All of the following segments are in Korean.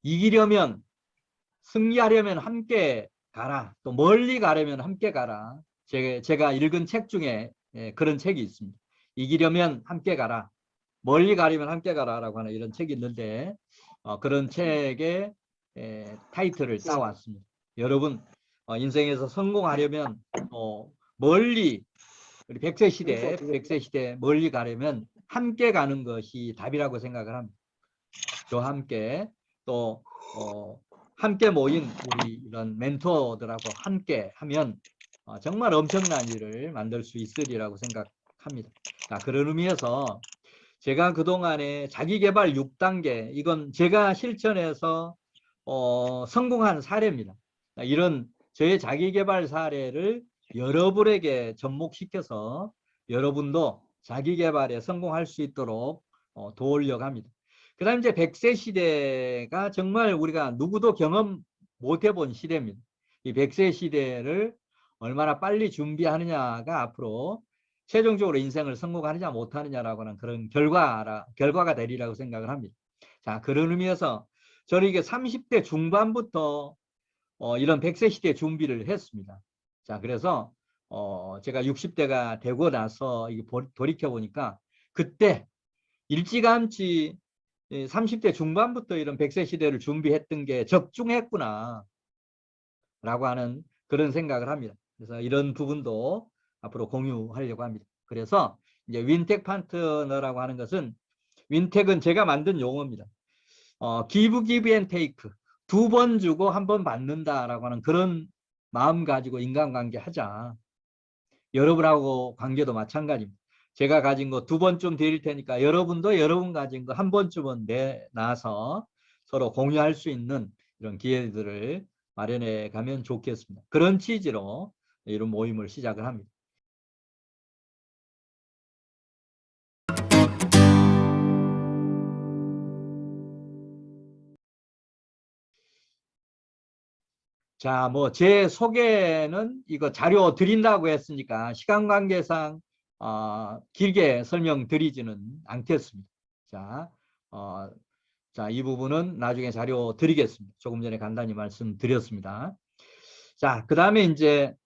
이기려면, 승리하려면 함께 가라. 또 멀리 가려면 함께 가라. 제가 읽은 책 중에 그런 책이 있습니다. 이기려면 함께 가라. 멀리 가려면 함께 가라라고 하는 이런 책이 있는데 그런 책의 타이틀을 따왔습니다. 여러분 인생에서 성공하려면 멀리 우리 100세 시대 멀리 가려면 함께 가는 것이 답이라고 생각을 합니다. 저와 함께 또 함께 모인 우리 이런 멘토들하고 함께 하면 정말 엄청난 일을 만들 수 있으리라고 생각합니다. 자, 그런 의미에서 제가 그동안에 자기계발 6단계 이건 제가 실천해서 성공한 사례입니다. 이런 저의 자기계발 사례를 여러분에게 접목시켜서 여러분도 자기계발에 성공할 수 있도록 도우려고 합니다. 그 다음 이제 100세 시대가 정말 우리가 누구도 경험 못 해본 시대입니다. 이 100세 시대를 얼마나 빨리 준비하느냐가 앞으로 최종적으로 인생을 성공하느냐 못하느냐라고 하는 그런 결과가 되리라고 생각을 합니다. 자, 그런 의미에서 저는 이게 30대 중반부터 이런 100세 시대 준비를 했습니다. 자, 그래서 제가 60대가 되고 나서 돌이켜 보니까 그때 일찌감치 30대 중반부터 이런 100세 시대를 준비했던 게 적중했구나 라고 하는 그런 생각을 합니다. 그래서 이런 부분도 앞으로 공유하려고 합니다. 그래서 이제 윈텍 파트너라고 하는 것은 윈텍은 제가 만든 용어입니다. 기브 앤 테이크 두 번 주고 한 번 받는다라고 하는 그런 마음 가지고 인간관계 하자. 여러분하고 관계도 마찬가지입니다. 제가 가진 거 두 번쯤 드릴 테니까 여러분도 여러분 가진 거 한 번쯤은 내놔서 서로 공유할 수 있는 이런 기회들을 마련해 가면 좋겠습니다. 그런 취지로 이런 모임을 시작을 합니다. 자, 뭐 제 소개는 이거 자료 드린다고 했으니까 시간 관계상 길게 설명드리지는 않겠습니다. 자, 이 부분은 나중에 자료 드리겠습니다. 조금 전에 간단히 말씀드렸습니다. 자, 그 다음에 이제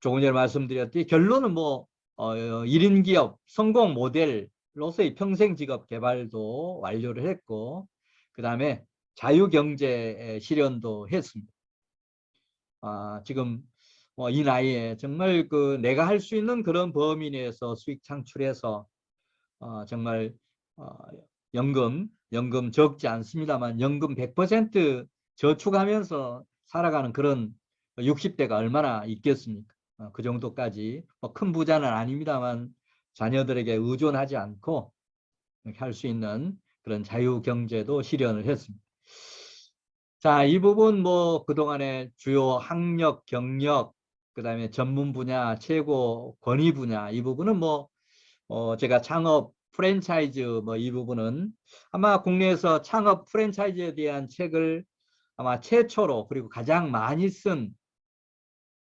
조금 전에 말씀드렸듯이 결론은 뭐 1인 기업 성공 모델로서의 평생 직업 개발도 완료를 했고 그 다음에 자유경제 실현도 했습니다. 지금 이 나이에 정말 내가 할 수 있는 그런 범위 내에서 수익 창출해서 정말 연금 적지 않습니다만 연금 100% 저축하면서 살아가는 그런 60대가 얼마나 있겠습니까? 그 정도까지 큰 부자는 아닙니다만 자녀들에게 의존하지 않고 할 수 있는 그런 자유경제도 실현을 했습니다. 자, 이 부분 뭐 그동안에 주요 학력, 경력, 그 다음에 전문 분야, 최고 권위 분야 이 부분은 뭐 제가 창업 프랜차이즈 뭐 이 부분은 아마 국내에서 창업 프랜차이즈에 대한 책을 아마 최초로 그리고 가장 많이 쓴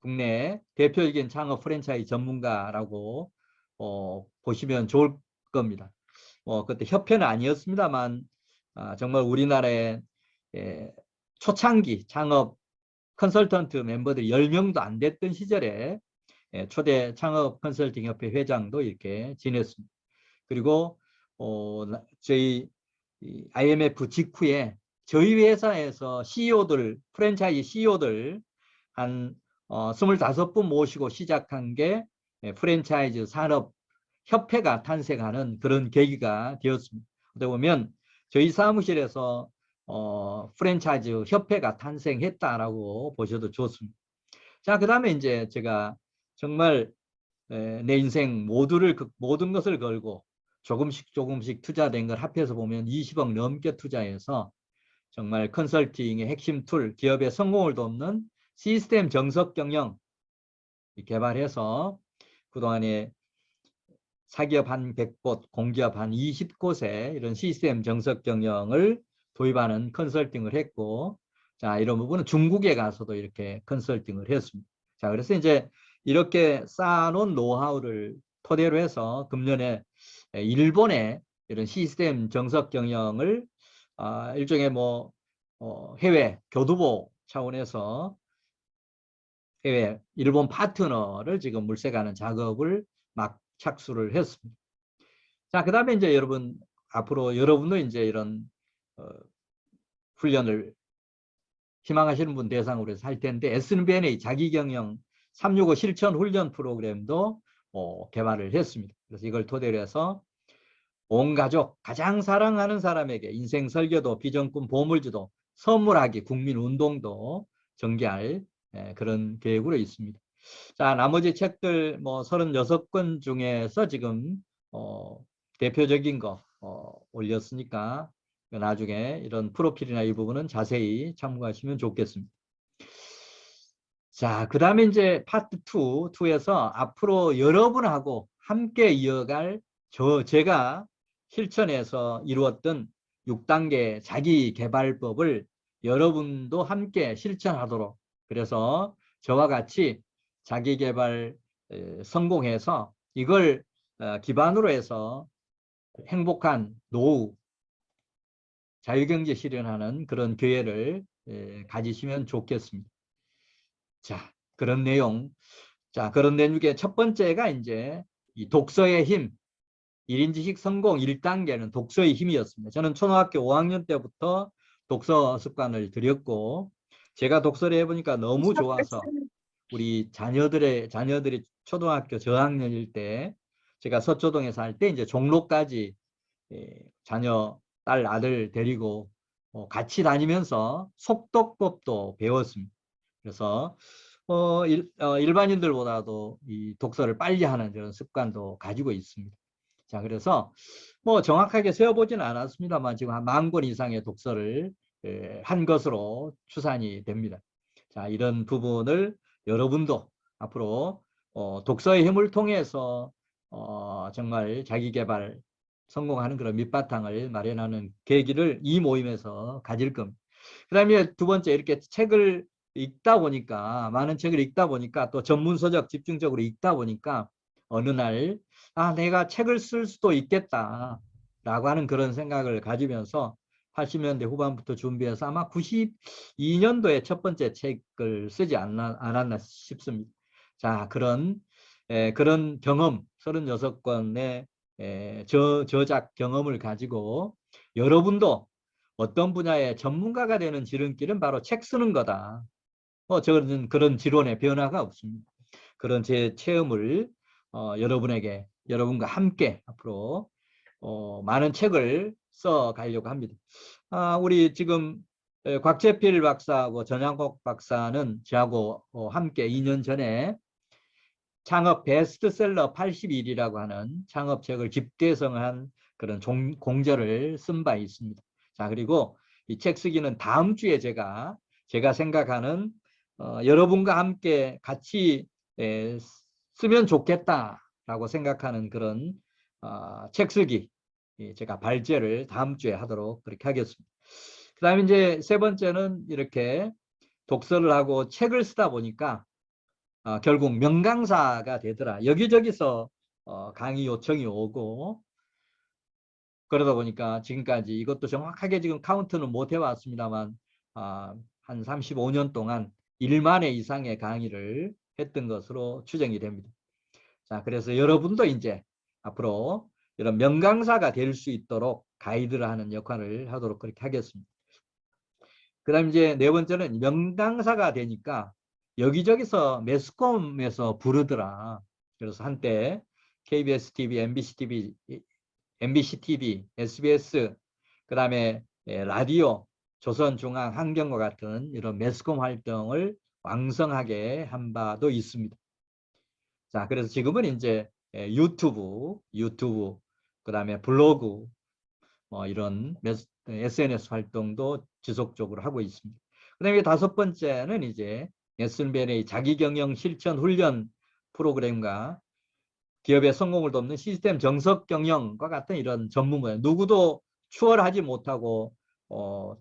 국내 대표적인 창업 프랜차이즈 전문가라고 보시면 좋을 겁니다. 그때 협회는 아니었습니다만 정말 우리나라의 초창기 창업 컨설턴트 멤버들이 10명도 안 됐던 시절에 초대 창업 컨설팅 협회 회장도 이렇게 지냈습니다. 그리고 저희 IMF 직후에 저희 회사에서 CEO들 프랜차이즈 CEO들 한 25분 모시고 시작한 게 프랜차이즈 산업 협회가 탄생하는 그런 계기가 되었습니다. 어떻게 보면 저희 사무실에서 프랜차이즈 협회가 탄생했다라고 보셔도 좋습니다. 자, 그 다음에 이제 제가 정말 내 인생 모든 것을 걸고 조금씩 투자된 걸 합해서 보면 20억 넘게 투자해서 정말 컨설팅의 핵심 툴, 기업의 성공을 돕는 시스템 정석 경영 개발해서 그동안에 사기업 한 100곳, 공기업 한 20곳에 이런 시스템 정석 경영을 도입하는 컨설팅을 했고, 자, 이런 부분은 중국에 가서도 이렇게 컨설팅을 했습니다. 자, 그래서 이제 이렇게 쌓아놓은 노하우를 토대로 해서 금년에 일본의 이런 시스템 정석 경영을 일종의 뭐 해외 교두보 차원에서 해외 일본 파트너를 지금 물색하는 작업을 막 착수를 했습니다. 자, 그다음에 이제 여러분 앞으로 여러분도 이제 이런 훈련을 희망하시는 분 대상으로 해서 할 텐데 S&BNA 자기경영 365 실천 훈련 프로그램도 개발을 했습니다. 그래서 이걸 토대로 해서 온 가족 가장 사랑하는 사람에게 인생 설계도 비전꿈 보물지도 선물하기 국민운동도 전개할 그런 계획으로 있습니다. 자, 나머지 책들 뭐 36권 중에서 지금 대표적인 거 올렸으니까 나중에 이런 프로필이나 이 부분은 자세히 참고하시면 좋겠습니다. 자, 그 다음에 이제 파트 2에서 앞으로 여러분하고 함께 이어갈 제가 실천해서 이루었던 6단계 자기개발법을 여러분도 함께 실천하도록, 그래서 저와 같이 자기개발 성공해서 이걸 기반으로 해서 행복한 노후 자유경제 실현하는 그런 기회를 가지시면 좋겠습니다. 자, 그런 내용. 자, 그런 내용 중에 첫 번째가 이제 이 독서의 힘, 1인 지식 성공 1단계는 독서의 힘이었습니다. 저는 초등학교 5학년 때부터 독서 습관을 들였고, 제가 독서를 해보니까 너무 좋아서 우리 자녀들이 초등학교 저학년일 때, 제가 서초동에서 할 때 이제 종로까지 자녀, 딸, 아들 데리고 같이 다니면서 속독법도 배웠습니다. 그래서 일반인들보다도 이 독서를 빨리 하는 그런 습관도 가지고 있습니다. 자, 그래서 뭐 정확하게 세어보지는 않았습니다만 지금 한 10,000권 이상의 독서를 한 것으로 추산이 됩니다. 자, 이런 부분을 여러분도 앞으로 독서의 힘을 통해서 정말 자기계발 성공하는 그런 밑바탕을 마련하는 계기를 이 모임에서 가질 겁니다. 그 다음에 두 번째, 이렇게 책을 읽다 보니까, 많은 책을 읽다 보니까, 또 전문서적 집중적으로 읽다 보니까 어느 날 내가 책을 쓸 수도 있겠다 라고 하는 그런 생각을 가지면서 80년대 후반부터 준비해서 아마 92년도에 첫 번째 책을 쓰지 않았나 싶습니다. 자, 그런 경험, 36권의 저작 경험을 가지고 여러분도 어떤 분야의 전문가가 되는 지름길은 바로 책 쓰는 거다. 저는 그런 지론에 변화가 없습니다. 그런 제 체험을 여러분과 함께 앞으로 많은 책을 써 가려고 합니다. 우리 지금 곽재필 박사하고 전양복 박사는 저하고 함께 2년 전에 창업 베스트셀러 81이라고 하는 창업책을 집대성한 그런 공저를 쓴 바 있습니다. 자, 그리고 이 책 쓰기는 다음 주에 제가 생각하는 여러분과 함께 같이 쓰면 좋겠다라고 생각하는 그런 책 쓰기 제가 발제를 다음 주에 하도록 그렇게 하겠습니다. 그 다음에 이제 세 번째는 이렇게 독서를 하고 책을 쓰다 보니까 결국 명강사가 되더라. 여기저기서 강의 요청이 오고 그러다 보니까 지금까지 이것도 정확하게 지금 카운트는 못 해왔습니다만 한 35년 동안 1만 회 이상의 강의를 했던 것으로 추정이 됩니다. 자, 그래서 여러분도 이제 앞으로 이런 명강사가 될 수 있도록 가이드를 하는 역할을 하도록 그렇게 하겠습니다. 그 다음 이제 네 번째는 명강사가 되니까 여기저기서 매스컴에서 부르더라. 그래서 한때 KBS TV, MBC TV, SBS, 그 다음에 라디오, 조선중앙, 환경과 같은 이런 매스컴 활동을 왕성하게 한 바도 있습니다. 자, 그래서 지금은 이제 유튜브, 그 다음에 블로그, 이런 SNS 활동도 지속적으로 하고 있습니다. 그 다음에 다섯 번째는 이제 S&BNA 자기경영 실천 훈련 프로그램과 기업의 성공을 돕는 시스템 정석 경영과 같은 이런 전문 분야, 누구도 추월하지 못하고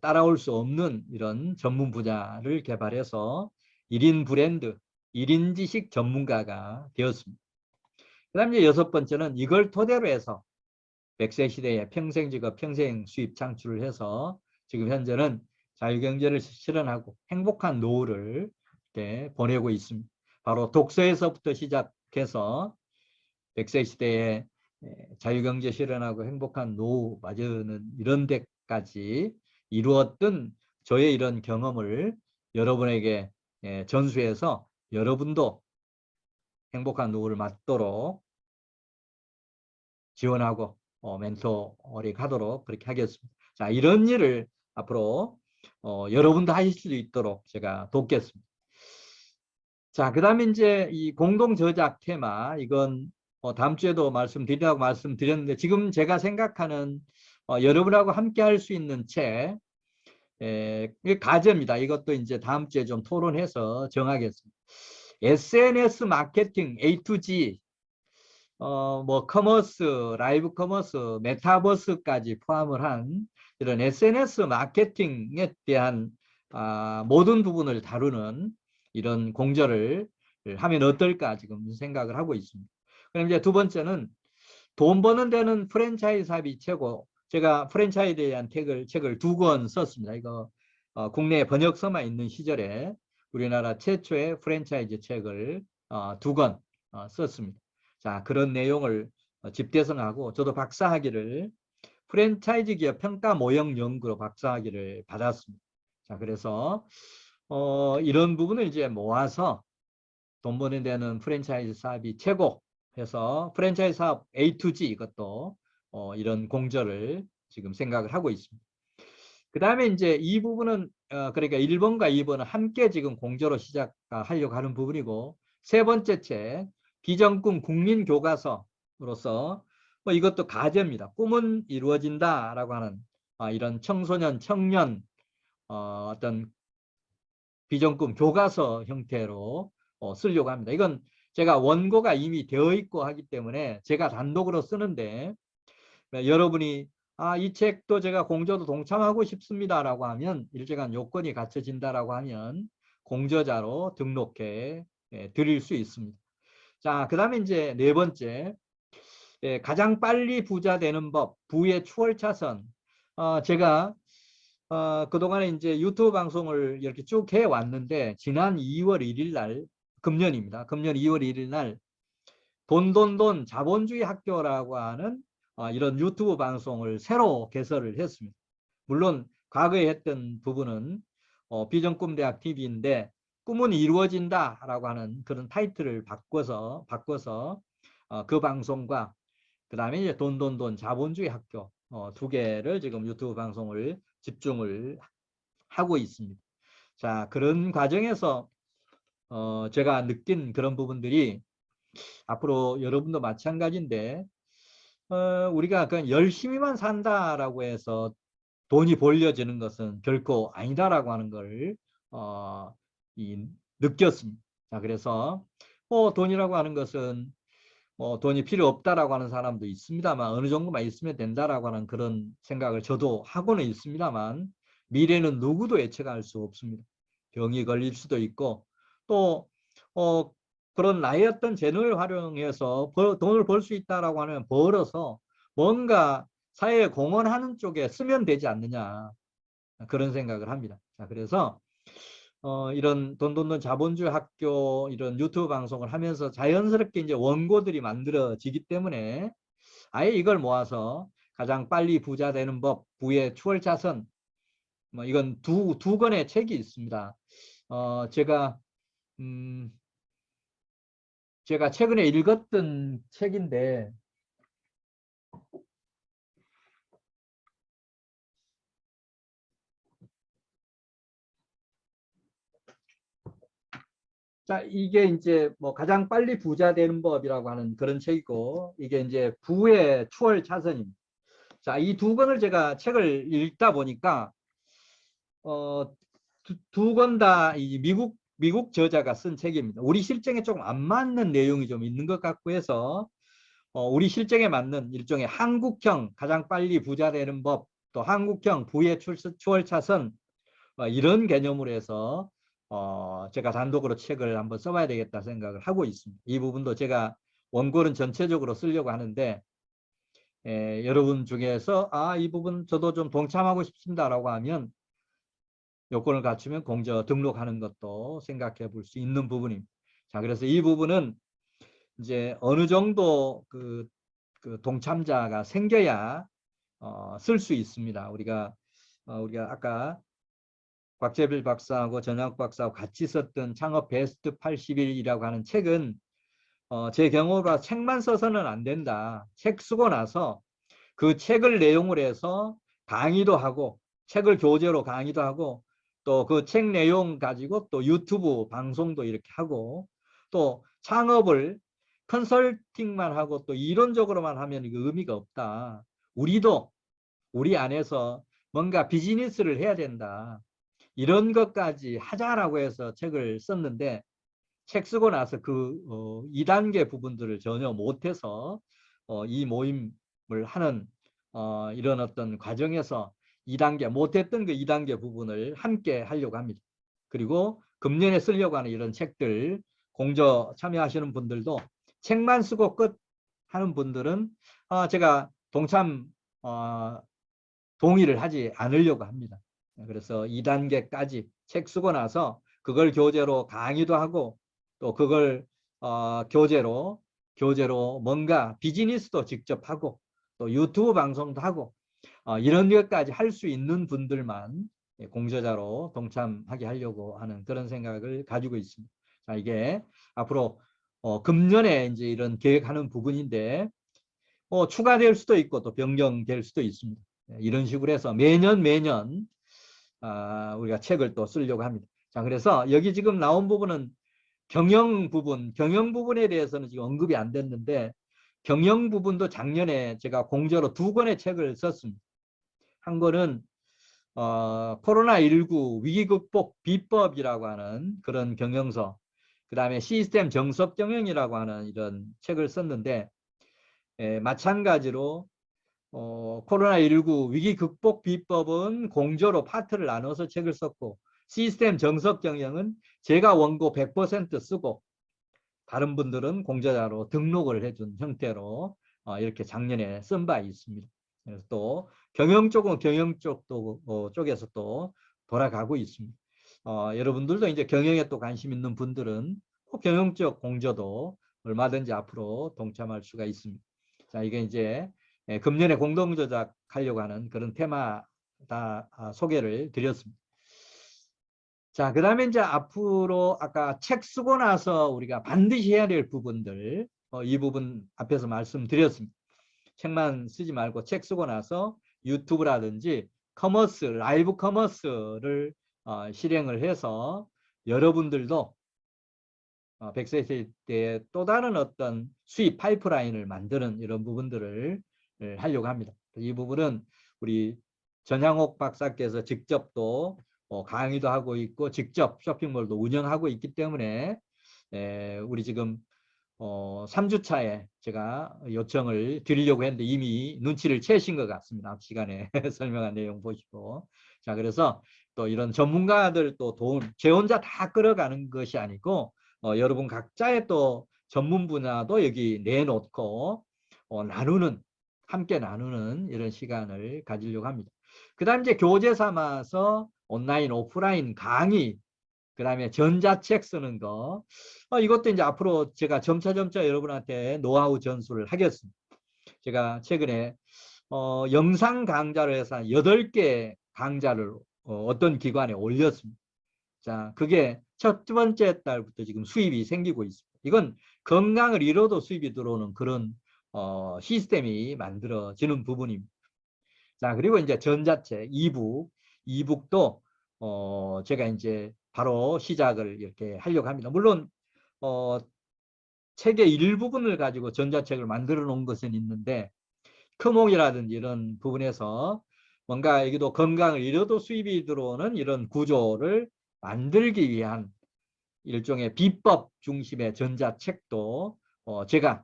따라올 수 없는 이런 전문 분야를 개발해서 1인 브랜드, 1인 지식 전문가가 되었습니다. 그 다음에 이제 여섯 번째는 이걸 토대로 해서 100세 시대에 평생 직업, 평생 수입 창출을 해서 지금 현재는 자유경제를 실현하고 행복한 노후를 이렇게 보내고 있습니다. 바로 독서에서부터 시작해서 100세 시대에 자유경제 실현하고 행복한 노후 맞이는 이런 데까지 이루었던 저의 이런 경험을 여러분에게 전수해서 여러분도 행복한 노후를 맞도록 지원하고 멘토링 하도록 그렇게 하겠습니다. 자, 이런 일을 앞으로 여러분도 하실 수 있도록 제가 돕겠습니다. 자, 그 다음에 이제 이 공동 저작 테마, 이건 다음 주에도 말씀드리라고 말씀드렸는데, 지금 제가 생각하는 여러분하고 함께 할 수 있는 책, 이게 과제입니다. 이것도 이제 다음 주에 좀 토론해서 정하겠습니다. SNS 마케팅 A to G, 뭐 커머스, 라이브 커머스, 메타버스까지 포함을 한 이런 SNS 마케팅에 대한 모든 부분을 다루는 이런 공저를 하면 어떨까 지금 생각을 하고 있습니다. 그럼 이제 두 번째는 돈 버는 데는 프랜차이즈 사업이 최고. 제가 프랜차이즈에 대한 책을 2권 썼습니다. 이거 국내에 번역서만 있는 시절에 우리나라 최초의 프랜차이즈 책을 2권 썼습니다. 자, 그런 내용을 집대성하고 저도 박사학위를 프랜차이즈 기업 평가 모형 연구로 박사학위를 받았습니다. 자, 그래서 이런 부분을 이제 모아서 돈 버는 데는 프랜차이즈 사업이 최고 해서 프랜차이즈 사업 A to G 이것도 이런 공저를 지금 생각을 하고 있습니다. 그 다음에 이제 이 부분은 그러니까 1번과 2번은 함께 지금 공저로 시작하려고 하는 부분이고, 세 번째 책 비전꿈 국민교과서로서 이것도 과제입니다. 꿈은 이루어진다라고 하는 이런 청소년 청년 어떤 비전꿈 교과서 형태로 쓰려고 합니다. 이건 제가 원고가 이미 되어 있고 하기 때문에 제가 단독으로 쓰는데, 여러분이 이 책도 제가 공저도 동참하고 싶습니다라고 하면, 일정한 요건이 갖춰진다라고 하면 공저자로 등록해 드릴 수 있습니다. 자, 그 다음에 이제 네 번째, 가장 빨리 부자 되는 법, 부의 추월차선. 제가 그동안에 이제 유튜브 방송을 이렇게 쭉 해왔는데, 지난 2월 1일 날, 금년입니다. 금년 2월 1일 날 돈돈돈 자본주의 학교라고 하는 이런 유튜브 방송을 새로 개설을 했습니다. 물론 과거에 했던 부분은 비전꿈대학 TV인데 꿈은 이루어진다라고 하는 그런 타이틀을 바꿔서 그 방송과 그 다음에 이제 돈돈돈 자본주의 학교 두 개를 지금 유튜브 방송을 집중을 하고 있습니다. 자, 그런 과정에서 제가 느낀 그런 부분들이 앞으로 여러분도 마찬가지인데, 우리가 그냥 열심히만 산다라고 해서 돈이 벌려지는 것은 결코 아니다라고 하는 걸 느꼈습니다. 자, 그래서 돈이라고 하는 것은 돈이 필요 없다라고 하는 사람도 있습니다만, 어느 정도만 있으면 된다라고 하는 그런 생각을 저도 하고는 있습니다만, 미래는 누구도 예측할 수 없습니다. 병이 걸릴 수도 있고, 또 그런 나의 어떤 재능을 활용해서 돈을 벌 수 있다라고 하면 벌어서 뭔가 사회에 공헌하는 쪽에 쓰면 되지 않느냐, 그런 생각을 합니다. 자, 그래서 이런 돈돈돈 자본주의 학교 이런 유튜브 방송을 하면서 자연스럽게 이제 원고들이 만들어지기 때문에 아예 이걸 모아서 가장 빨리 부자 되는 법, 부의 추월차선, 이건 두 권의 책이 있습니다. 제가 최근에 읽었던 책인데, 자, 이게 이제 뭐 가장 빨리 부자 되는 법이라고 하는 그런 책이고, 이게 이제 부의 추월 차선입니다. 자, 이 두 권을 제가 책을 읽다 보니까 두 권 다 이 미국 저자가 쓴 책입니다. 우리 실정에 조금 안 맞는 내용이 좀 있는 것 같고 해서 우리 실정에 맞는 일종의 한국형 가장 빨리 부자 되는 법, 또 한국형 부의 추월 차선, 이런 개념으로 해서 제가 단독으로 책을 한번 써봐야 되겠다 생각을 하고 있습니다. 이 부분도 제가 원고는 전체적으로 쓰려고 하는데, 여러분 중에서 이 부분 저도 좀 동참하고 싶습니다라고 하면 요건을 갖추면 공저 등록하는 것도 생각해 볼 수 있는 부분입니다. 자, 그래서 이 부분은 이제 어느 정도 그 동참자가 생겨야 쓸 수 있습니다. 우리가 아까 곽재필 박사하고 전학 박사하고 같이 썼던 창업 베스트 80일이라고 하는 책은 제 경우로 책만 써서는 안 된다. 책 쓰고 나서 그 책을 내용으로 해서 강의도 하고 책을 교재로 강의도 하고 또 그 책 내용 가지고 또 유튜브 방송도 이렇게 하고 또 창업을 컨설팅만 하고 또 이론적으로만 하면 이거 의미가 없다. 우리도 우리 안에서 뭔가 비즈니스를 해야 된다. 이런 것까지 하자라고 해서 책을 썼는데 책 쓰고 나서 그 2단계 부분들을 전혀 못해서 이 모임을 하는 이런 어떤 과정에서 2단계 못했던 그 2단계 부분을 함께 하려고 합니다. 그리고 금년에 쓰려고 하는 이런 책들 공저 참여하시는 분들도 책만 쓰고 끝 하는 분들은 제가 동참 동의를 하지 않으려고 합니다. 그래서 2단계까지 책 쓰고 나서 그걸 교재로 강의도 하고 또 그걸 교재로 뭔가 비즈니스도 직접 하고 또 유튜브 방송도 하고 이런 것까지 할 수 있는 분들만 공저자로 동참하게 하려고 하는 그런 생각을 가지고 있습니다. 자, 이게 앞으로 금년에 이제 이런 계획하는 부분인데 추가될 수도 있고 또 변경될 수도 있습니다. 이런 식으로 해서 매년 우리가 책을 또 쓰려고 합니다. 자, 그래서 여기 지금 나온 부분은 경영 부분에 대해서는 지금 언급이 안 됐는데 경영 부분도 작년에 제가 공저로 2권의 책을 썼습니다. 한 권은 코로나19 위기 극복 비법이라고 하는 그런 경영서, 그 다음에 시스템 정석 경영이라고 하는 이런 책을 썼는데 마찬가지로 코로나19 위기 극복 비법은 공저로 파트를 나눠서 책을 썼고 시스템 정석 경영은 제가 원고 100% 쓰고 다른 분들은 공저자로 등록을 해준 형태로 이렇게 작년에 쓴 바 있습니다. 그래서 또 경영 쪽은 경영 쪽도 쪽에서 또 돌아가고 있습니다. 여러분들도 이제 경영에 또 관심 있는 분들은 경영적 공저도 얼마든지 앞으로 동참할 수가 있습니다. 자, 이게 이제 금년에 공동저작하려고 하는 그런 테마 다 소개를 드렸습니다. 자, 그 다음에 이제 앞으로 아까 책 쓰고 나서 우리가 반드시 해야 될 부분들, 이 부분 앞에서 말씀드렸습니다. 책만 쓰지 말고 책 쓰고 나서 유튜브라든지 커머스, 라이브 커머스를 실행을 해서 여러분들도 100세 시대에 또 다른 어떤 수입 파이프라인을 만드는 이런 부분들을 하려고 합니다. 이 부분은 우리 전향옥 박사께서 직접 또 강의도 하고 있고 직접 쇼핑몰도 운영하고 있기 때문에 우리 지금 3주차에 제가 요청을 드리려고 했는데 이미 눈치를 채신 것 같습니다. 앞 시간에 설명한 내용 보시고. 자, 그래서 또 이런 전문가들 또 도움, 제 혼자 다 끌어가는 것이 아니고 여러분 각자의 또 전문 분야도 여기 내놓고 함께 나누는 이런 시간을 가지려고 합니다. 그 다음 이제 교재 삼아서 온라인, 오프라인 강의, 그 다음에 전자책 쓰는 거, 이것도 이제 앞으로 제가 점차 여러분한테 노하우 전수를 하겠습니다. 제가 최근에 영상 강좌를 해서 8개 강좌를 어떤 기관에 올렸습니다. 자, 그게 첫 번째 달부터 지금 수입이 생기고 있습니다. 이건 건강을 잃어도 수입이 들어오는 그런 시스템이 만들어지는 부분입니다. 자, 그리고 이제 전자책, 이북도 제가 이제 바로 시작을 이렇게 하려고 합니다. 물론 책의 일부분을 가지고 전자책을 만들어 놓은 것은 있는데 크몽이라든지 이런 부분에서 뭔가 여기도 건강을 잃어도 수입이 들어오는 이런 구조를 만들기 위한 일종의 비법 중심의 전자책도 제가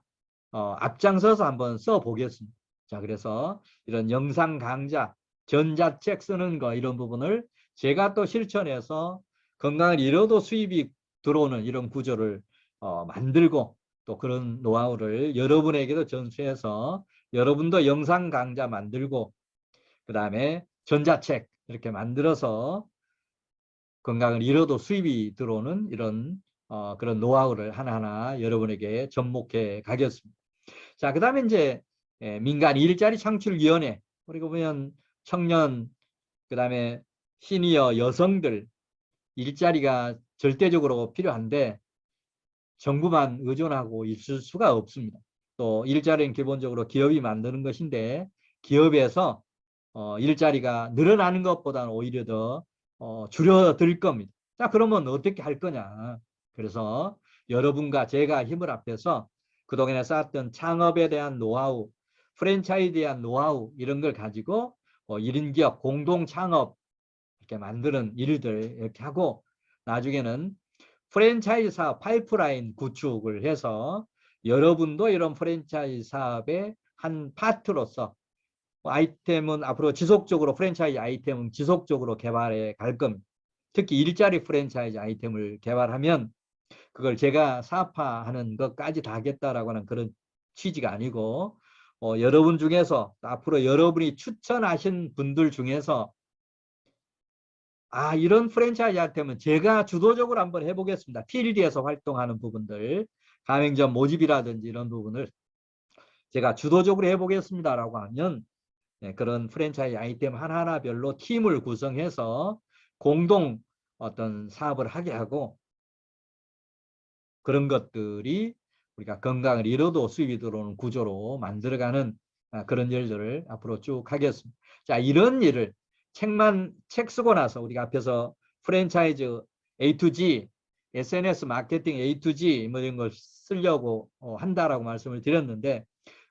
앞장서서 한번 써보겠습니다. 자, 그래서 이런 영상 강좌, 전자책 쓰는 거 이런 부분을 제가 또 실천해서 건강을 잃어도 수입이 들어오는 이런 구조를 만들고 또 그런 노하우를 여러분에게도 전수해서 여러분도 영상 강좌 만들고 그 다음에 전자책 이렇게 만들어서 건강을 잃어도 수입이 들어오는 이런 그런 노하우를 하나하나 여러분에게 접목해 가겠습니다. 자, 그 다음에 이제 민간 일자리 창출위원회, 그리고 보면 청년, 그 다음에 시니어 여성들 일자리가 절대적으로 필요한데 정부만 의존하고 있을 수가 없습니다. 또 일자리는 기본적으로 기업이 만드는 것인데 기업에서 일자리가 늘어나는 것보다는 오히려 더 줄어들 겁니다. 자, 그러면 어떻게 할 거냐. 그래서 여러분과 제가 힘을 합해서 그동안에 쌓았던 창업에 대한 노하우, 프랜차이즈에 대한 노하우 이런 걸 가지고 1인 기업 공동 창업 이렇게 만드는 일들 이렇게 하고 나중에는 프랜차이즈 사업 파이프라인 구축을 해서 여러분도 이런 프랜차이즈 사업의 한 파트로서 아이템은 앞으로 지속적으로 프랜차이즈 아이템은 지속적으로 개발해 갈 겁니다. 특히 일자리 프랜차이즈 아이템을 개발하면 그걸 제가 사업화하는 것까지 다 하겠다라고 하는 그런 취지가 아니고 여러분 중에서 앞으로 여러분이 추천하신 분들 중에서 이런 프랜차이즈 아이템은 제가 주도적으로 한번 해보겠습니다. 필드에서 활동하는 부분들, 가맹점 모집이라든지 이런 부분을 제가 주도적으로 해보겠습니다라고 하면 그런 프랜차이즈 아이템 하나하나별로 팀을 구성해서 공동 어떤 사업을 하게 하고 그런 것들이 우리가 건강을 잃어도 수입이 들어오는 구조로 만들어가는 그런 일들을 앞으로 쭉 하겠습니다. 자, 이런 일을 책 쓰고 나서 우리가 앞에서 프랜차이즈 A to G, SNS 마케팅 A to G 뭐 이런 걸 쓰려고 한다라고 말씀을 드렸는데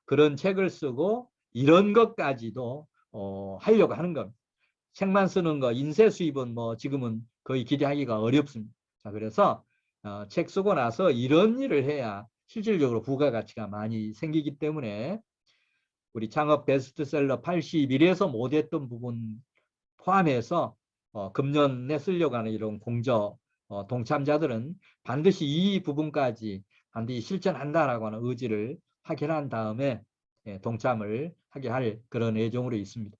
그런 책을 쓰고 이런 것까지도 하려고 하는 겁니다. 책만 쓰는 거 인쇄 수입은 뭐 지금은 거의 기대하기가 어렵습니다. 자, 그래서 책 쓰고 나서 이런 일을 해야 실질적으로 부가가치가 많이 생기기 때문에 우리 창업 베스트셀러 81에서 못했던 부분 포함해서 금년에 쓰려고 하는 이런 공저 동참자들은 반드시 이 부분까지 반드시 실천한다라고 하는 의지를 확인한 다음에 동참을 하게 할 그런 예정으로 있습니다.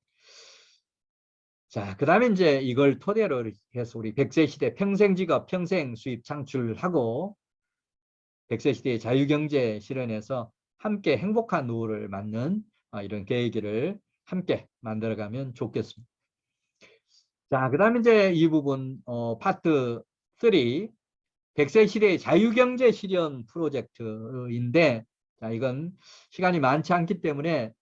자, 그 다음에 이제 이걸 토대로 해서 우리 100세 시대 평생직업, 평생수입 창출하고 100세 시대의 자유경제 실현해서 함께 행복한 노후를 맞는 이런 계획을 함께 만들어가면 좋겠습니다. 자, 그 다음에 이제 이 부분 파트 3 100세 시대의 자유경제 실현 프로젝트인데 자, 이건 시간이 많지 않기 때문에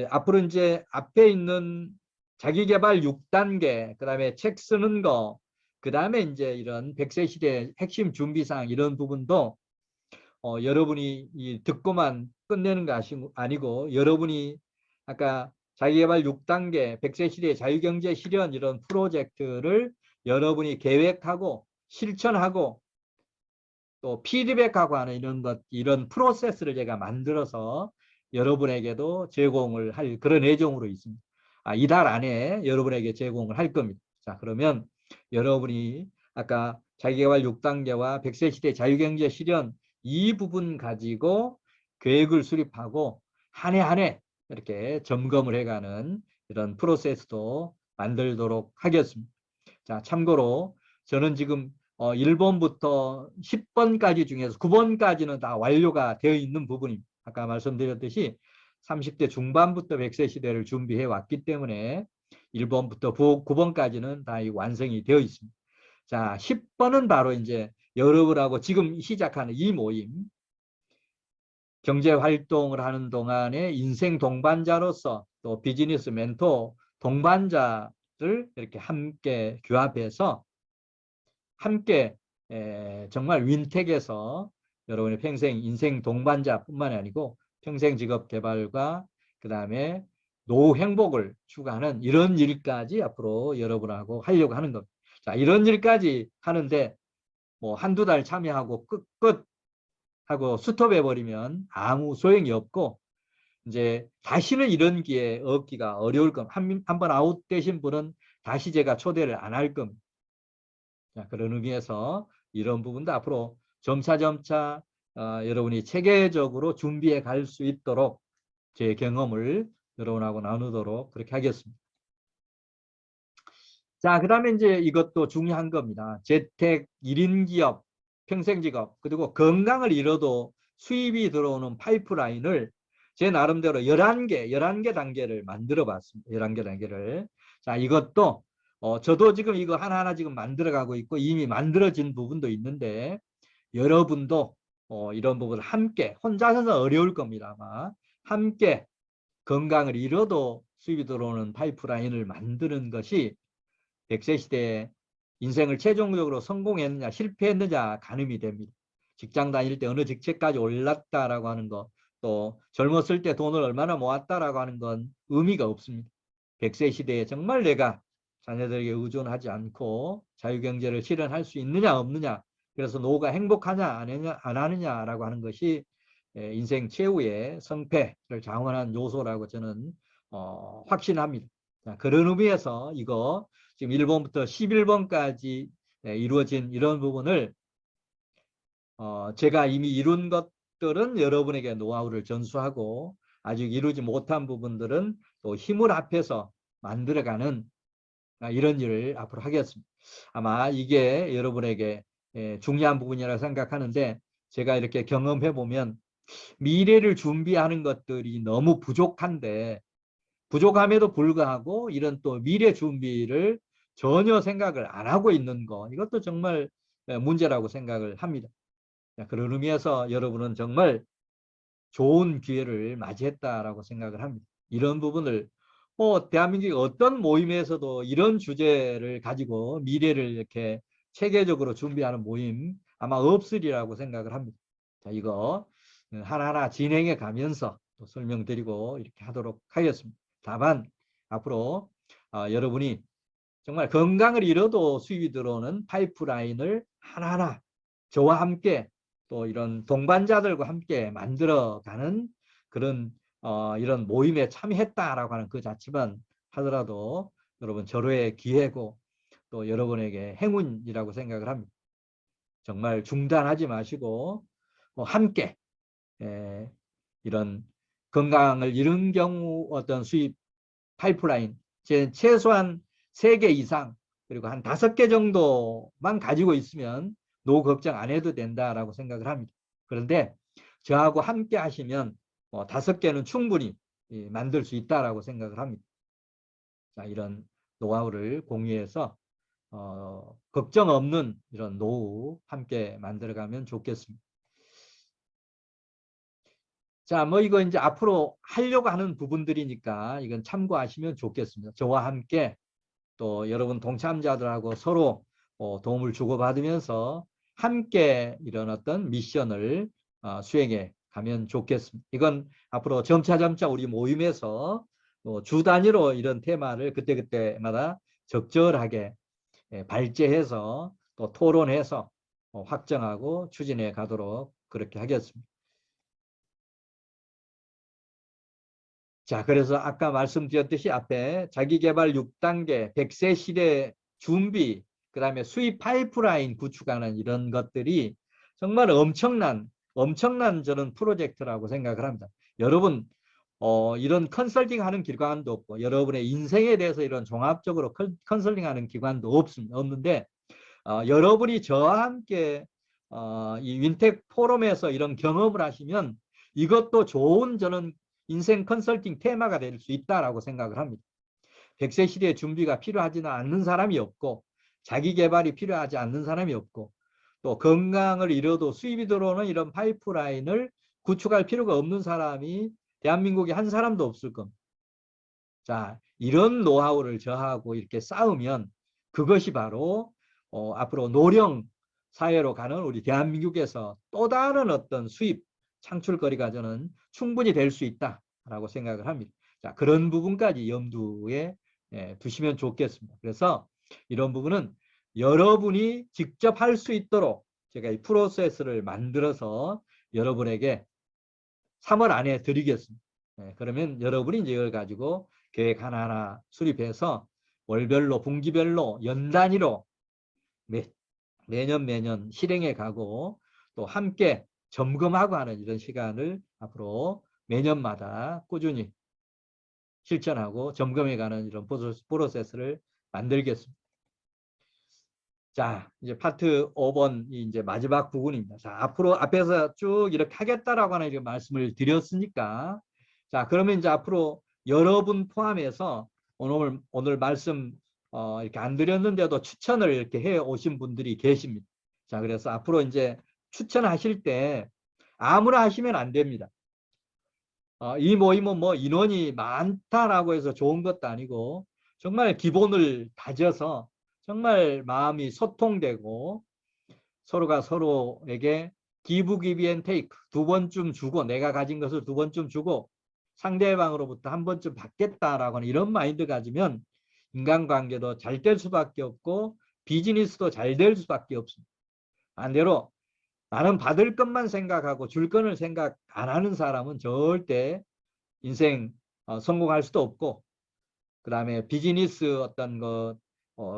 앞으로 이제 앞에 있는 자기개발 6단계, 그 다음에 책 쓰는 거, 그 다음에 이제 이런 100세 시대 핵심 준비사항 이런 부분도 여러분이 듣고만 끝내는 거 아니고 여러분이 아까 자기개발 6단계 100세 시대 자유경제 실현 이런 프로젝트를 여러분이 계획하고 실천하고 또 피드백하고 하는 이런 프로세스를 제가 만들어서 여러분에게도 제공을 할 그런 예정으로 있습니다. 이달 안에 여러분에게 제공을 할 겁니다. 자, 그러면 여러분이 아까 자기개발 6단계와 100세 시대 자유경제 실현 이 부분 가지고 계획을 수립하고 한 해 한 해 이렇게 점검을 해가는 이런 프로세스도 만들도록 하겠습니다. 자, 참고로 저는 지금 1번부터 10번까지 중에서 9번까지는 다 완료가 되어 있는 부분입니다. 아까 말씀드렸듯이 30대 중반부터 100세 시대를 준비해 왔기 때문에 1번부터 9번까지는 다 완성이 되어 있습니다. 자, 10번은 바로 이제 여러분하고 지금 시작하는 이 모임, 경제 활동을 하는 동안에 인생 동반자로서 또 비즈니스 멘토 동반자를 이렇게 함께 규합해서 함께 정말 윈텍에서 여러분의 평생 인생 동반자뿐만 아니고 평생 직업 개발과 그 다음에 노후 행복을 추구하는 이런 일까지 앞으로 여러분하고 하려고 하는 겁니다. 자, 이런 일까지 하는데 뭐 한두 달 참여하고 끝 하고 스톱해 버리면 아무 소용이 없고 이제 다시는 이런 기회 얻기가 어려울 겁니다. 한번 아웃되신 분은 다시 제가 초대를 안 할 겁니다. 자, 그런 의미에서 이런 부분도 앞으로 점차 여러분이 체계적으로 준비해 갈 수 있도록 제 경험을 여러분하고 나누도록 그렇게 하겠습니다. 자, 그다음에 이제 이것도 중요한 겁니다. 재택, 1인 기업, 평생 직업, 그리고 건강을 잃어도 수입이 들어오는 파이프라인을 제 나름대로 11개 단계를 만들어 봤습니다. 11개 단계를. 자, 이것도 저도 지금 이거 하나하나 지금 만들어 가고 있고 이미 만들어진 부분도 있는데 여러분도 이런 부분을 함께 혼자서는 어려울 겁니다. 아마 함께 건강을 잃어도 수입이 들어오는 파이프라인을 만드는 것이 100세 시대에 인생을 최종적으로 성공했느냐 실패했느냐 가늠이 됩니다. 직장 다닐 때 어느 직책까지 올랐다라고 하는 거, 또 젊었을 때 돈을 얼마나 모았다라고 하는 건 의미가 없습니다. 100세 시대에 정말 내가 자녀들에게 의존하지 않고 자유경제를 실현할 수 있느냐 없느냐, 그래서 노후가 행복하냐 안 하느냐라고 하는 것이 인생 최후의 성패를 장원한 요소라고 저는 확신합니다. 자, 그런 의미에서 이거 지금 1번부터 11번까지 이루어진 이런 부분을 제가 이미 이룬 것들은 여러분에게 노하우를 전수하고 아직 이루지 못한 부분들은 또 힘을 합해서 만들어가는 이런 일을 앞으로 하겠습니다. 아마 이게 여러분에게 중요한 부분이라고 생각하는데 제가 이렇게 경험해 보면 미래를 준비하는 것들이 너무 부족한데 부족함에도 불구하고 이런 또 미래 준비를 전혀 생각을 안 하고 있는 거, 이것도 정말 문제라고 생각을 합니다. 그런 의미에서 여러분은 정말 좋은 기회를 맞이했다라고 생각을 합니다. 이런 부분을 대한민국 어떤 모임에서도 이런 주제를 가지고 미래를 이렇게 체계적으로 준비하는 모임 아마 없으리라고 생각을 합니다. 자, 이거 하나하나 진행해 가면서 또 설명드리고 이렇게 하도록 하겠습니다. 다만 앞으로 여러분이 정말 건강을 잃어도 수입이 들어오는 파이프라인을 하나하나 저와 함께 또 이런 동반자들과 함께 만들어가는 그런 이런 모임에 참여했다라고 하는 그 자체만 하더라도 여러분 절호의 기회고 또 여러분에게 행운이라고 생각을 합니다. 정말 중단하지 마시고 함께 이런 건강을 잃은 경우 어떤 수입 파이프라인 최소한 3개 이상 그리고 한 5개 정도만 가지고 있으면 노후 걱정 안 해도 된다라고 생각을 합니다. 그런데 저하고 함께 하시면 5개는 충분히 만들 수 있다라고 생각을 합니다. 자, 이런 노하우를 공유해서 걱정 없는 이런 노후 함께 만들어가면 좋겠습니다. 자, 뭐 이거 이제 앞으로 하려고 하는 부분들이니까 이건 참고하시면 좋겠습니다. 저와 함께 또 여러분 동참자들하고 서로 도움을 주고받으면서 함께 이런 어떤 미션을 수행해 가면 좋겠습니다. 이건 앞으로 점차 우리 모임에서 주 단위로 이런 테마를 그때그때마다 적절하게 발제해서 또 토론해서 확정하고 추진해 가도록 그렇게 하겠습니다. 자, 그래서 아까 말씀드렸듯이 앞에 자기개발 6단계, 100세 시대 준비, 그 다음에 수입 파이프라인 구축하는 이런 것들이 정말 엄청난 저는 프로젝트라고 생각을 합니다. 여러분, 이런 컨설팅 하는 기관도 없고, 여러분의 인생에 대해서 이런 종합적으로 컨설팅 하는 기관도 없는데, 여러분이 저와 함께 이 윈텍 포럼에서 이런 경험을 하시면 이것도 좋은 저는 인생 컨설팅 테마가 될 수 있다라고 생각을 합니다. 100세 시대의 준비가 필요하지는 않는 사람이 없고 자기 개발이 필요하지 않는 사람이 없고 또 건강을 잃어도 수입이 들어오는 이런 파이프라인을 구축할 필요가 없는 사람이 대한민국에 한 사람도 없을 겁니다. 자, 이런 노하우를 저하고 이렇게 쌓으면 그것이 바로 앞으로 노령 사회로 가는 우리 대한민국에서 또 다른 어떤 수입 창출거리가 저는 충분히 될 수 있다라고 생각을 합니다. 자, 그런 부분까지 염두에 두시면 좋겠습니다. 그래서 이런 부분은 여러분이 직접 할 수 있도록 제가 이 프로세스를 만들어서 여러분에게 3월 안에 드리겠습니다. 그러면 여러분이 이제 이걸 가지고 계획 하나하나 수립해서 월별로, 분기별로, 연 단위로 매년 실행해 가고 또 함께 점검하고 하는 이런 시간을 앞으로 매년마다 꾸준히 실천하고 점검해가는 이런 프로세스를 만들겠습니다. 자, 이제 파트 5번이 이제 마지막 부분입니다. 자, 앞으로 앞에서 쭉 이렇게 하겠다라고 하는 이렇게 말씀을 드렸으니까, 자, 그러면 이제 앞으로 여러분 포함해서 오늘 말씀 이렇게 안 드렸는데도 추천을 이렇게 해 오신 분들이 계십니다. 자, 그래서 앞으로 이제 추천하실 때 아무나 하시면 안 됩니다. 이 모임은 뭐 인원이 많다라고 해서 좋은 것도 아니고 정말 기본을 다져서 정말 마음이 소통되고 서로가 서로에게 기브 기브 앤 테이크 두 번쯤 주고 내가 가진 것을 두 번쯤 주고 상대방으로부터 한 번쯤 받겠다라고 하는 이런 마인드 가지면 인간관계도 잘 될 수밖에 없고 비즈니스도 잘 될 수밖에 없습니다. 반대로 나는 받을 것만 생각하고 줄 거를 생각 안 하는 사람은 절대 인생 성공할 수도 없고 그 다음에 비즈니스 어떤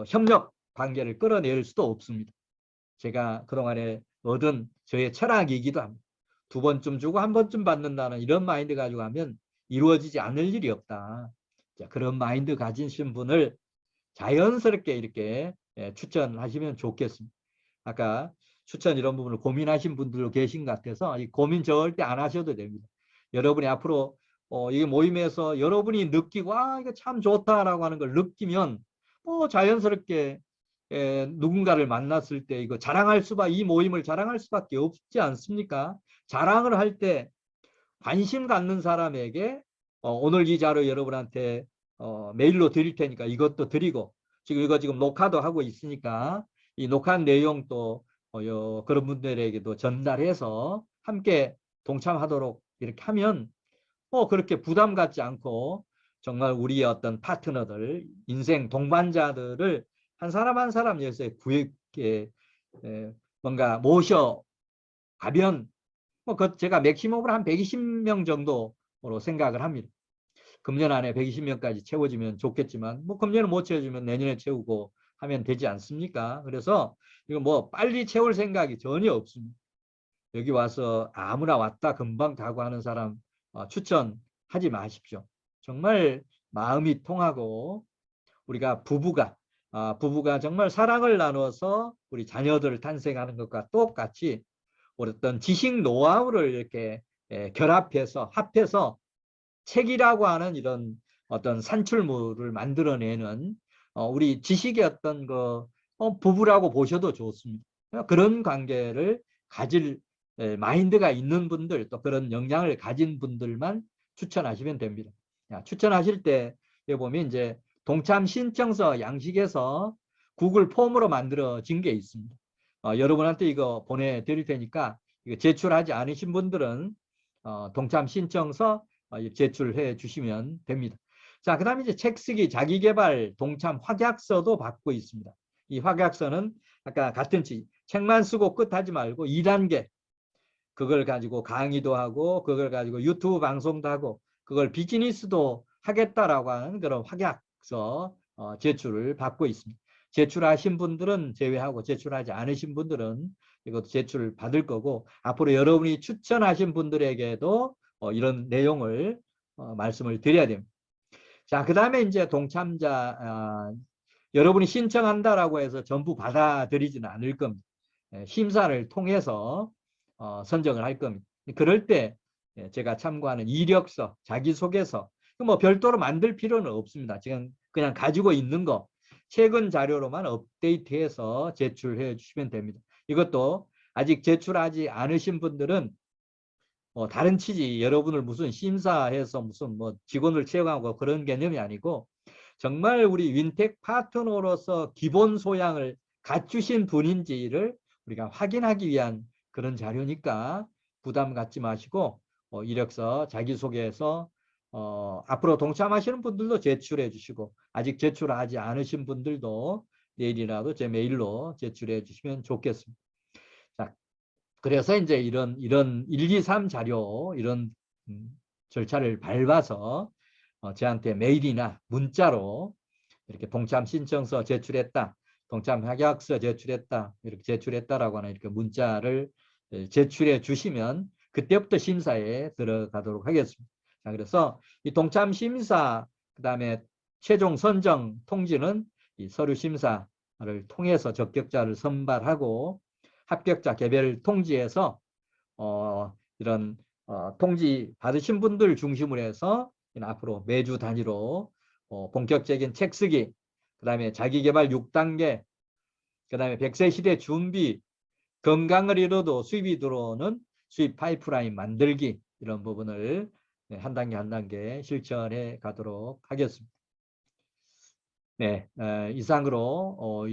협력 관계를 끌어낼 수도 없습니다. 제가 그동안에 얻은 저의 철학이기도 합니다. 두 번쯤 주고 한 번쯤 받는다는 이런 마인드 가지고 하면 이루어지지 않을 일이 없다. 자, 그런 마인드 가지신 분을 자연스럽게 이렇게 추천하시면 좋겠습니다. 아까 추천 이런 부분을 고민하신 분들도 계신 것 같아서 이 고민 절대 안 하셔도 됩니다. 여러분이 앞으로 이 모임에서 여러분이 느끼고 이거 참 좋다라고 하는 걸 느끼면 자연스럽게 누군가를 만났을 때 이거 이 모임을 자랑할 수밖에 없지 않습니까? 자랑을 할 때 관심 갖는 사람에게 오늘 이 자료 여러분한테 메일로 드릴 테니까 이것도 드리고 지금 녹화도 하고 있으니까 이 녹화한 내용도 그런 분들에게도 전달해서 함께 동참하도록 이렇게 하면 그렇게 부담 갖지 않고 정말 우리의 어떤 파트너들, 인생 동반자들을 한 사람 한 사람 여기서 뭔가 모셔가면 제가 맥시멈으로 한 120명 정도로 생각을 합니다. 금년 안에 120명까지 채워지면 좋겠지만 금년은 못 채워주면 내년에 채우고 하면 되지 않습니까? 그래서 이거 빨리 채울 생각이 전혀 없습니다. 여기 와서 아무나 왔다 금방 가고 하는 사람 추천하지 마십시오. 정말 마음이 통하고 우리가 부부가 정말 사랑을 나눠서 우리 자녀들을 탄생하는 것과 똑같이 어떤 지식 노하우를 이렇게 결합해서 합해서 책이라고 하는 이런 어떤 산출물을 만들어내는 우리 지식의 어떤 부부라고 보셔도 좋습니다. 그런 관계를 가질 마인드가 있는 분들 또 그런 역량을 가진 분들만 추천하시면 됩니다. 추천하실 때 여기 보면 이제 동참 신청서 양식에서 구글 폼으로 만들어진 게 있습니다. 여러분한테 이거 보내드릴 테니까 이거 제출하지 않으신 분들은 동참 신청서 제출해 주시면 됩니다. 자, 그 다음에 이제 책 쓰기 자기개발 동참 확약서도 받고 있습니다. 이 확약서는 아까 같은 책만 쓰고 끝하지 말고 2단계 그걸 가지고 강의도 하고 그걸 가지고 유튜브 방송도 하고 그걸 비즈니스도 하겠다라고 하는 그런 확약서 제출을 받고 있습니다. 제출하신 분들은 제외하고 제출하지 않으신 분들은 이것도 제출을 받을 거고 앞으로 여러분이 추천하신 분들에게도 이런 내용을 말씀을 드려야 됩니다. 자, 그 다음에 이제 동참자 여러분이 신청한다라고 해서 전부 받아들이지는 않을 겁니다. 심사를 통해서 선정을 할 겁니다. 그럴 때 제가 참고하는 이력서, 자기소개서 별도로 만들 필요는 없습니다. 지금 그냥 가지고 있는 거 최근 자료로만 업데이트해서 제출해 주시면 됩니다. 이것도 아직 제출하지 않으신 분들은 다른 취지 여러분을 무슨 심사해서 무슨 직원을 채용하고 그런 개념이 아니고 정말 우리 윈텍 파트너로서 기본 소양을 갖추신 분인지를 우리가 확인하기 위한 그런 자료니까 부담 갖지 마시고 이력서 자기소개서 앞으로 동참하시는 분들도 제출해 주시고 아직 제출하지 않으신 분들도 내일이라도 제 메일로 제출해 주시면 좋겠습니다. 자, 그래서 이제 이런 1, 2, 3 자료 이런 절차를 밟아서 저한테 메일이나 문자로 이렇게 동참 신청서 제출했다, 동참 확약서 제출했다, 이렇게 제출했다라고 하는 이렇게 문자를 제출해 주시면 그때부터 심사에 들어가도록 하겠습니다. 자, 그래서 이 동참 심사, 그다음에 최종 선정 통지는 이 서류 심사를 통해서 적격자를 선발하고 합격자 개별 통지에서 이런 통지 받으신 분들 중심으로 해서 앞으로 매주 단위로 본격적인 책 쓰기, 그다음에 자기개발 6단계, 그다음에 100세 시대 준비, 건강을 이뤄도 수입이 들어오는 수입 파이프라인 만들기, 이런 부분을 한 단계 한 단계 실천해 가도록 하겠습니다. 네, 이상으로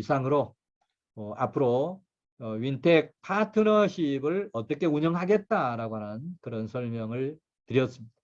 앞으로 윈텍 파트너십을 어떻게 운영하겠다라고 하는 그런 설명을 드렸습니다.